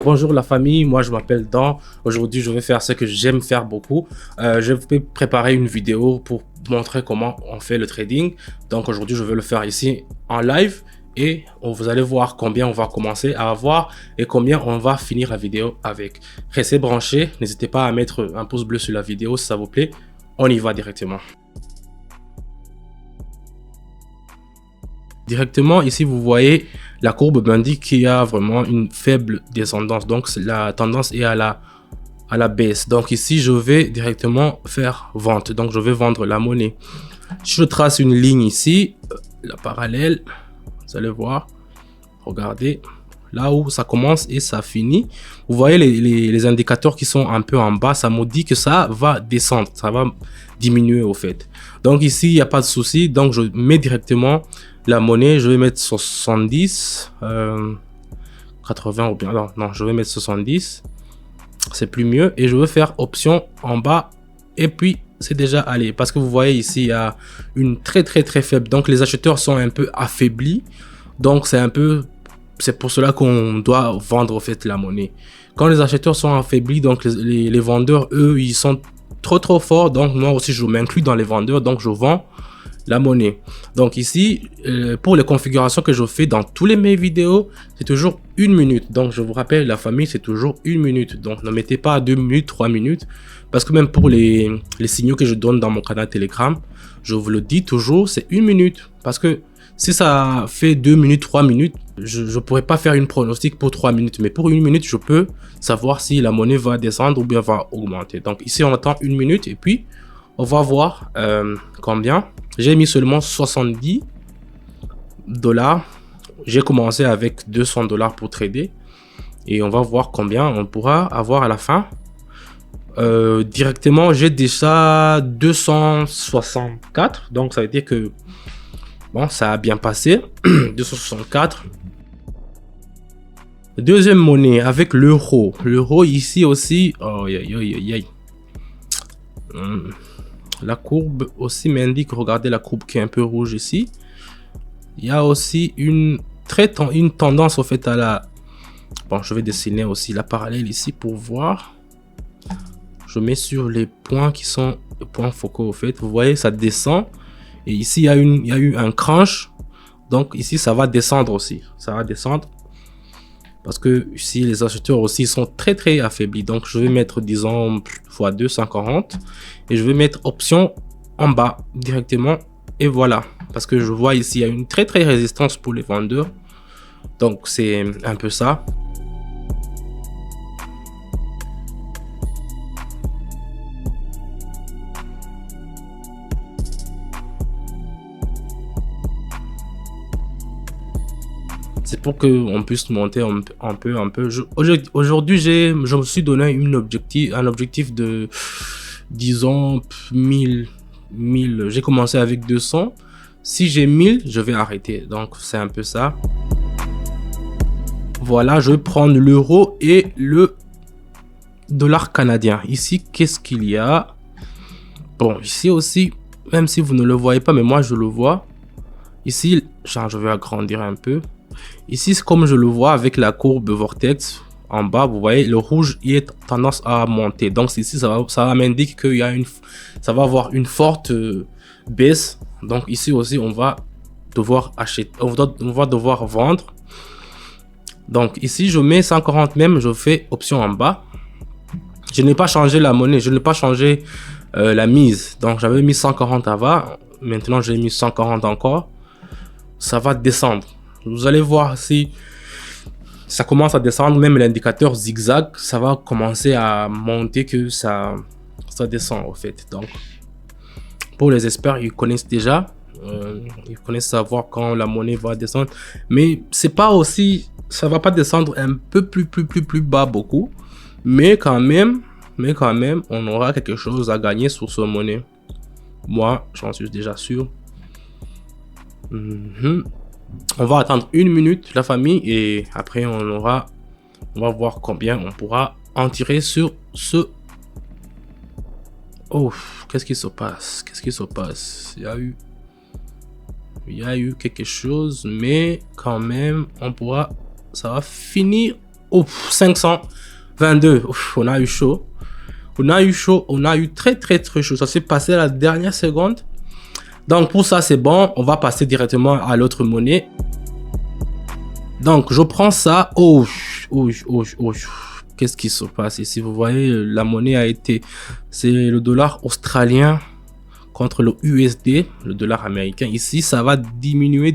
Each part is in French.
Bonjour la famille, moi je m'appelle Dan. Aujourd'hui je vais faire ce que j'aime faire beaucoup. Je vais préparer une vidéo pour montrer comment on fait le trading. Donc aujourd'hui je vais le faire ici en live et vous allez voir combien on va commencer à avoir et combien on va finir la vidéo avec. Restez branchés, n'hésitez pas à mettre un pouce bleu sur la vidéo si ça vous plaît. On y va directement. Directement ici vous voyez la courbe m'indique qu'il y a vraiment une faible descendance, donc la tendance est à la baisse. Donc ici je vais directement faire vente, donc je vais vendre la monnaie. Je trace une ligne ici, la parallèle, vous allez voir, regardez là où ça commence et ça finit. Vous voyez les indicateurs qui sont un peu en bas, ça me dit que ça va descendre, ça va diminuer au fait. Donc ici il n'y a pas de souci, donc je mets directement la monnaie. Je vais mettre 70, 80 ou bien non, je vais mettre 70, c'est plus mieux, et je vais faire option en bas et puis c'est déjà allé parce que vous voyez ici il y a une très faible, donc les acheteurs sont un peu affaiblis, donc c'est pour cela qu'on doit vendre au fait la monnaie. Quand les acheteurs sont affaiblis, donc les vendeurs eux ils sont trop forts, donc moi aussi je m'inclus dans les vendeurs, donc je vends la monnaie. Donc ici pour les configurations que je fais dans tous mes vidéos, c'est toujours 1 minute. Donc je vous rappelle la famille, c'est toujours 1 minute, donc ne mettez pas 2 minutes 3 minutes, parce que même pour les signaux que je donne dans mon canal Telegram, je vous le dis toujours, c'est 1 minute, parce que si ça fait 2 minutes 3 minutes, je pourrais pas faire une pronostic pour 3 minutes, mais pour 1 minute je peux savoir si la monnaie va descendre ou bien va augmenter. Donc ici on attend 1 minute et puis on va voir combien. J'ai mis seulement 70 $. J'ai commencé avec 200 $ pour trader. Et on va voir combien on pourra avoir à la fin. Directement, j'ai déjà 264. Donc ça veut dire que bon, ça a bien passé. 264. Deuxième monnaie avec l'euro. L'euro ici aussi. Oh, aïe. La courbe aussi m'indique, regardez la courbe qui est un peu rouge ici. Il y a aussi une tendance au fait à la... Bon, je vais dessiner aussi la parallèle ici pour voir. Je mets sur les points qui sont les points focaux au fait. Vous voyez, ça descend. Et ici, il y a eu un crunch. Donc ici, ça va descendre aussi. Ça va descendre. Parce que ici, les acheteurs aussi sont très affaiblis. Donc je vais mettre, disons, x2, 140. Et je vais mettre option en bas directement. Et voilà. Parce que je vois ici, il y a une très résistance pour les vendeurs. Donc c'est un peu ça. C'est pour qu'on puisse monter un peu. Aujourd'hui, je me suis donné un objectif de, disons, 1000. J'ai commencé avec 200. Si j'ai 1000, je vais arrêter. Donc, c'est un peu ça. Voilà, je vais prendre l'euro et le dollar canadien. Ici, qu'est-ce qu'il y a? Bon, ici aussi, même si vous ne le voyez pas, mais moi, je le vois. Ici, je vais agrandir un peu. Ici, comme je le vois avec la courbe vortex en bas, vous voyez le rouge il est tendance à monter. Donc ici, ça m'indique qu'il y a ça va avoir une forte baisse. Donc ici aussi, on va devoir acheter, on va devoir vendre. Donc ici, je mets 140 même, je fais option en bas. Je n'ai pas changé la monnaie, je n'ai pas changé la mise. Donc j'avais mis 140 avant, maintenant j'ai mis 140 encore. Ça va descendre. Vous allez voir si ça commence à descendre, même l'indicateur zigzag, ça va commencer à monter que ça descend au fait. Donc, pour les experts, ils connaissent déjà, ils connaissent savoir quand la monnaie va descendre, mais c'est pas aussi, ça va pas descendre un peu plus bas beaucoup, mais quand même, on aura quelque chose à gagner sur ce monnaie. Moi, j'en suis déjà sûr. On va attendre 1 minute la famille et après on va voir combien on pourra en tirer sur ce. Oh, qu'est-ce qui se passe? Il y a eu quelque chose, mais quand même on pourra, ça va finir Ouf, 522. Ouf, on a eu chaud. On a eu chaud. On a eu très chaud. Ça s'est passé à la dernière seconde. Donc pour ça, c'est bon. On va passer directement à l'autre monnaie. Donc je prends ça. Oh. Qu'est-ce qui se passe ici? Vous voyez, la monnaie a été... C'est le dollar australien contre le USD, le dollar américain. Ici, ça va diminuer.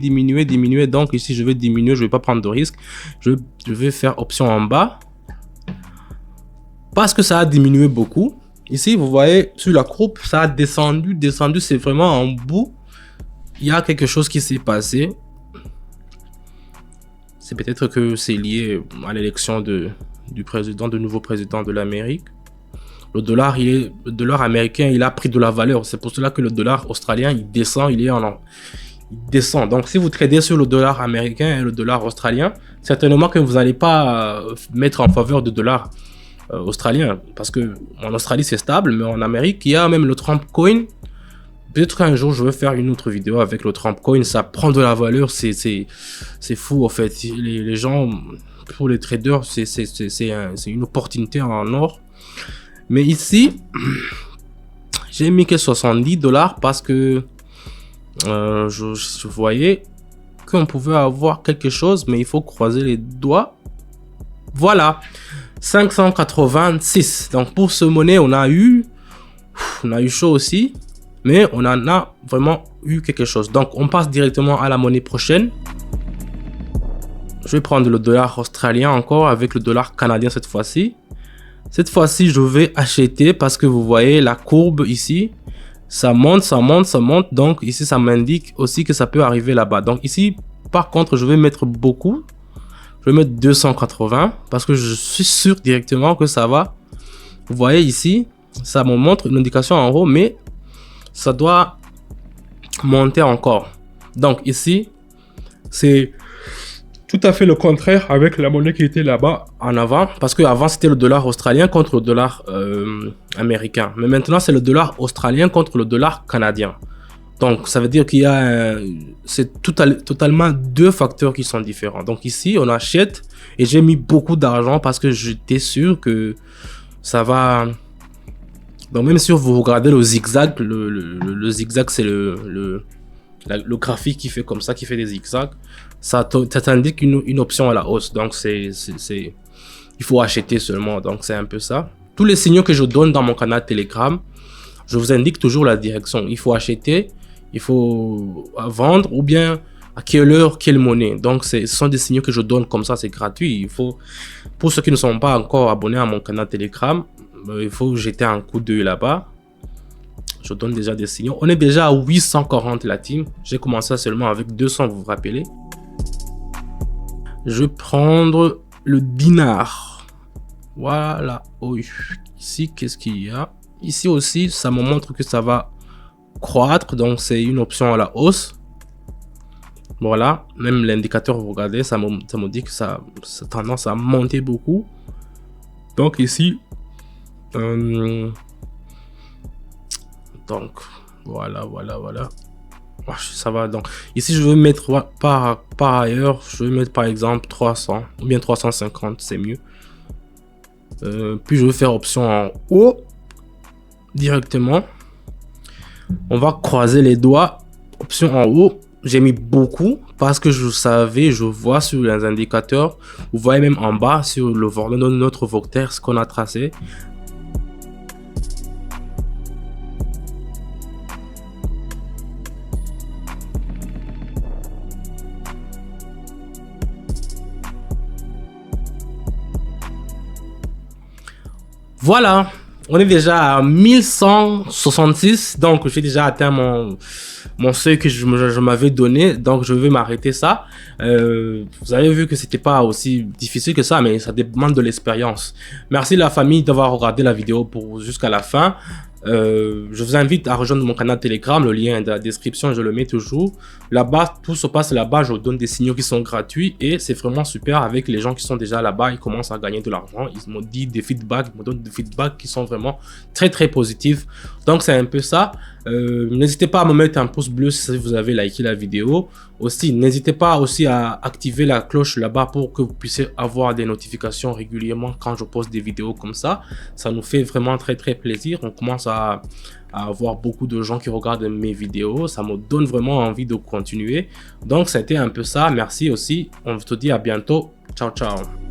Donc ici, je vais diminuer. Je vais pas prendre de risque. Je vais faire option en bas. Parce que ça a diminué beaucoup. Ici, vous voyez, sur la courbe, ça a descendu. C'est vraiment en bout. Il y a quelque chose qui s'est passé. C'est peut-être que c'est lié à l'élection du nouveau président de l'Amérique. Le dollar américain, il a pris de la valeur. C'est pour cela que le dollar australien, il descend, il descend. Donc, si vous tradez sur le dollar américain et le dollar australien, certainement que vous n'allez pas mettre en faveur du dollar australien. Parce que en Australie, c'est stable, mais en Amérique, il y a même le Trump Coin. Peut-être qu'un jour, je vais faire une autre vidéo avec le Trump Coin. Ça prend de la valeur. C'est fou, en fait. Les gens, pour les traders, c'est une opportunité en or. Mais ici, j'ai mis que $70 parce que je voyais qu'on pouvait avoir quelque chose, mais il faut croiser les doigts. Voilà, 586. Donc pour ce monnaie, on a eu chaud aussi, mais on en a vraiment eu quelque chose. Donc on passe directement à la monnaie prochaine. Je vais prendre le dollar australien encore avec le dollar canadien cette fois-ci. Cette fois-ci, je vais acheter parce que vous voyez la courbe ici. Ça monte. Donc ici, ça m'indique aussi que ça peut arriver là-bas. Donc ici, par contre, je vais mettre beaucoup. Je vais mettre 280 parce que je suis sûr directement que ça va. Vous voyez ici, ça me montre une indication en haut, mais ça doit monter encore. Donc ici, c'est tout à fait le contraire avec la monnaie qui était là-bas en avant. Parce qu'avant, c'était le dollar australien contre le dollar américain. Mais maintenant, c'est le dollar australien contre le dollar canadien. Donc, ça veut dire qu'il y a... c'est totalement deux facteurs qui sont différents. Donc ici, on achète et j'ai mis beaucoup d'argent parce que j'étais sûr que ça va... Donc même si vous regardez le zigzag, le zigzag, c'est le graphique qui fait comme ça, qui fait des zigzags. Ça t'indique une option à la hausse. Donc, il faut acheter seulement. Donc, c'est un peu ça. Tous les signaux que je donne dans mon canal Telegram, je vous indique toujours la direction. Il faut acheter, il faut vendre ou bien à quelle heure, quelle monnaie. Donc, ce sont des signaux que je donne comme ça. C'est gratuit. Il faut, pour ceux qui ne sont pas encore abonnés à mon canal Telegram, il faut jeter un coup d'œil là-bas. Je donne déjà des signaux. On est déjà à 840 la team. J'ai commencé seulement avec 200, vous vous rappelez. Je vais prendre le dinar. Voilà. Oh, ici, qu'est-ce qu'il y a? Ici aussi, ça me montre que ça va croître. Donc, c'est une option à la hausse. Voilà. Même l'indicateur, vous regardez, ça me dit que ça a tendance à monter beaucoup. Donc, ici... donc, voilà. Ça va. Donc, ici, je vais mettre par ailleurs, je vais mettre par exemple 300 ou bien 350, c'est mieux. Puis, je vais faire option en haut directement. On va croiser les doigts. Option en haut, j'ai mis beaucoup parce que je vois sur les indicateurs. Vous voyez même en bas sur notre vecteur ce qu'on a tracé. Voilà, on est déjà à 1166, donc j'ai déjà atteint mon seuil que je m'avais donné, donc je vais m'arrêter ça. Vous avez vu que c'était pas aussi difficile que ça, mais ça demande de l'expérience. Merci la famille d'avoir regardé la vidéo jusqu'à la fin. Je vous invite à rejoindre mon canal Telegram, le lien est dans la description, je le mets toujours. Là-bas, tout se passe là-bas, je donne des signaux qui sont gratuits et c'est vraiment super avec les gens qui sont déjà là-bas, ils commencent à gagner de l'argent, ils m'ont dit des feedbacks, ils me donnent des feedbacks qui sont vraiment très positifs. Donc c'est un peu ça. N'hésitez pas à me mettre un pouce bleu si vous avez liké la vidéo. Aussi, n'hésitez pas aussi à activer la cloche là-bas pour que vous puissiez avoir des notifications régulièrement quand je poste des vidéos comme ça. Ça nous fait vraiment très plaisir. On commence à avoir beaucoup de gens qui regardent mes vidéos. Ça me donne vraiment envie de continuer. Donc, c'était un peu ça. Merci aussi. On te dit à bientôt. Ciao, ciao.